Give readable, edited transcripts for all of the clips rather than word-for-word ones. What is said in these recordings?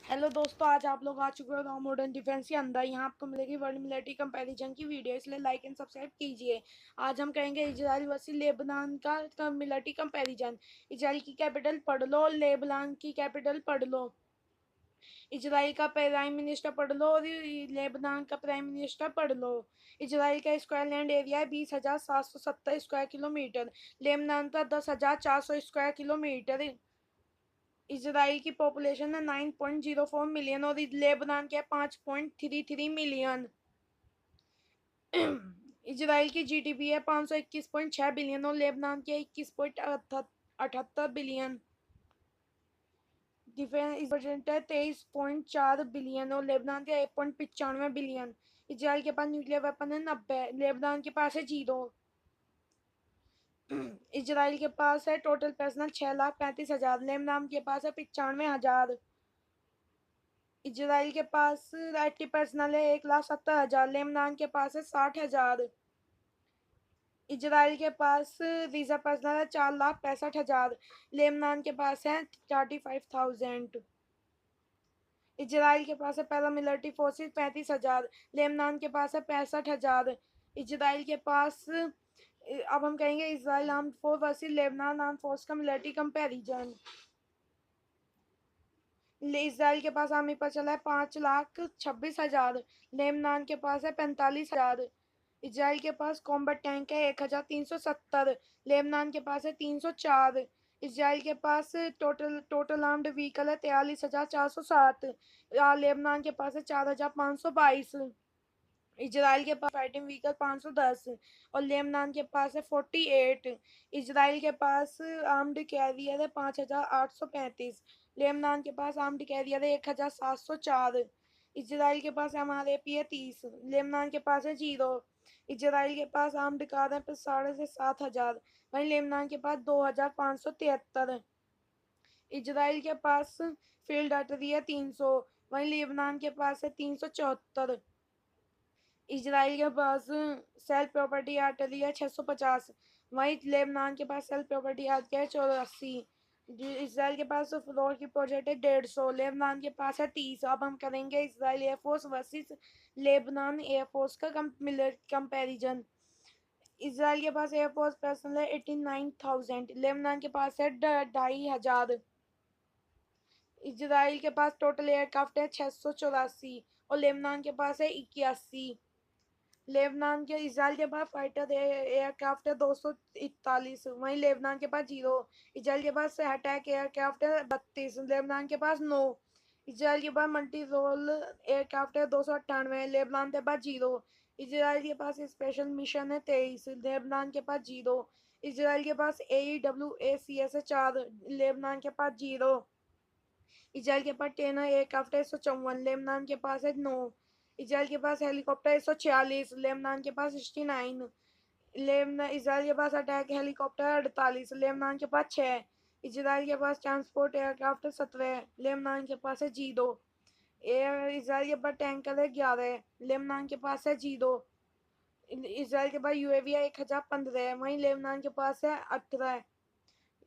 Hello दोस्तों, आज आप लोग आ चुके हो मॉडर्न डिफेंस के अंदर। यहाँ आपको मिलेगी वर्ल्ड मिलिट्री कंपैरिजन की वीडियो, इसलिए लाइक एंड सब्सक्राइब कीजिए। आज हम कहेंगे इजराइल वर्सेस लेबनान का मिलिट्री कंपैरिजन। इजराइल की कैपिटल पढ़ लो, लेबनान की कैपिटल पढ़ लो। इजराइल का प्राइम मिनिस्टर पढ़ लो और लेबनान का प्राइम मिनिस्टर पढ़ लो। इजराइल का स्क्वायर लैंड एरिया है 20,770 स्क्वायर किलोमीटर। लेबनान का 10,400 स्क्वायर किलोमीटर। इजराइल की पॉपुलेशन है 9.04 मिलियन और लेबनान के 5.33 मिलियन। इजराइल की जीडीपी है 521.6 बिलियन और लेबनान के 21.78 बिलियन। डिफेंस बजट है 23.4 बिलियन और लेबनान के 1.95 बिलियन। इजराइल के पास न्यूक्लियर वेपन है 90, लेबनान के पास है 0। इजराइल के पास है टोटल पर्सनल 6,35,000, लेबनान के पास है 95,000। इजराइल के पास IT पर्सनल है 1,70,000, लेबनान के पास है 60,000। इजराइल के पास रिजर्व पर्सनल है 4,65,000, लेबनान के पास है 35,000। इजराइल के पास है पैरामिलिट्री फोर्सेस 35,000, लेबनान के पास है 65,000। इजराइल के पास अब हम कहेंगे Israel armed force versus Lebanon armed force का मिलिट्री कंपैरिजन। इजराइल के पास आर्मी पर चला है 5,26,000, लेबनान के पास है 45,000। इजराइल के पास कॉम्बैट टैंक है 1,370, लेबनान के पास है 304। इजराइल के पास टोटल आर्म्ड व्हीकल है 43,407, लेबनान के पास है 4,522। इजराइल के पास फाइटिंग व्हीकल 510 और लेबनान के पास है 48। इजराइल के पास आर्म्ड कैरियर है 5,835, लेबनान के पास आर्म्ड कैरियर है 1,704। इजराइल के पास MRAP है 30, लेबनान के पास है 0। इजराइल के पास आर्म्ड कार है 7,500, वहीं लेबनान के पास 2,573। इजराइल के पास फील्ड आर्टिलरी है 300, वहीं लेबनान के पास है 374। इजराइल के पास सेल्फ प्रॉपर्टी आर्टिलरी है 650, वहीं लेबनान के पास सेल्फ प्रॉपर्टी आर्टिलरी है 84। इजराइल के पास फ्लोर की प्रोजेक्ट है 150, लेबनान के पास है 30। अब हम करेंगे Israel air force versus Lebanon air force का कंपैरिजन। इजराइल के पास एयरफोर्स पर्सनल है 89,000, लेबनान के पास है 2,500। इजराइल के पास टोटल एयरक्राफ्ट है 684 और लेबनान के पास है 81। लेबनान के इजराइल के पास फाइटर एयरक्राफ्ट है 241, वहीं लेबनान के पास 0। इजराइल के पास अटैक एयरक्राफ्ट है 32, लेबनान के पास 9। इजराइल के पास मल्टी रोल एयरक्राफ्ट है 298, लेबनान के पास 0। इजराइल के पास स्पेशल मिशन है 23, लेबनान के पास 0। इजराइल के पास AEWACS है 4, लेबनान के पास 0। इजराइल के पास टेना एयरक्राफ्ट है 154, लेबनान के पास है 9। इजराइल के पास हेलीकॉप्टर 146, लेबनान के पास 69। लेबनान इजराइल के पास अटैक हेलीकॉप्टर 48, लेबनान के पास 6। इजराइल के पास ट्रांसपोर्ट एयरक्राफ्ट 17, लेबनान के पास है 0। इजराइल के पास टैंकर है 11, लेबनान के पास है 0। इजराइल के पास UAV है 1,015, वहीं लेबनान के पास है 18।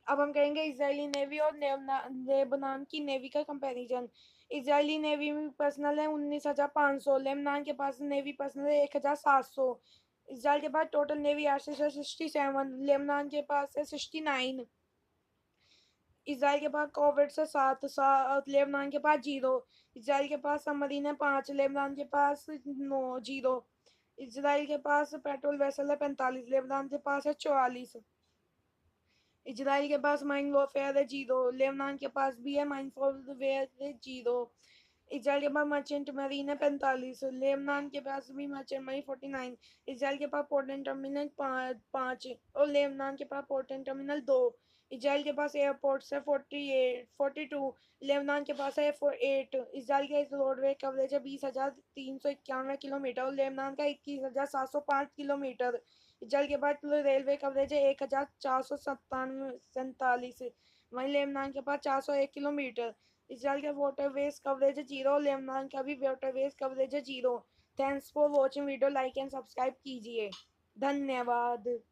अब हम करेंगे इजरायली नेवी और लेबनान की नेवी का कंपैरिजन। इजरायली नेवी में पर्सनल है 19,500, लेबनान के पास नेवी पर्सनल है 1,700। इजराइल के पास टोटल नेवी एसेट्स है 67, लेबनान के पास है 69। इजराइल के पास कॉर्वेट्स है 7, लेबनान के पास 0। इजराइल के पास सबमरीन है 5, लेबनान के पास 9, 0। इजराइल के पास पेट्रोल वेसल है 45, लेबनान के पास है 44। इजराइल के पास माइन वॉरफेयर है 0, लेबनान के पास भी है माइन वॉरफेयर है 0। इजराइल के पास मर्चेंट मरीन है 45, लेबनान के पास भी मर्चेंट मरीन 49। इजराइल के पास पोर्ट टर्मिनल 5 और लेबनान के पास पोर्ट टर्मिनल 2। इजराइल के पास एयरपोर्ट्स है 42, लेबनान के पास है 8। इजराइल का रोडवे कवरेज है 20,391 किलोमीटर और लेबनान का 21,705 किलोमीटर। इजराइल के पास रेलवे कवरेज है 1,447, वहीं लेबनान के पास 401 किलोमीटर। इजराइल का वाटरवेज कवरेज है 0, लेबनान का भी वाटरवेज कवरेज है 0। Thanks for watching video, like and subscribe कीजिए। धन्यवाद।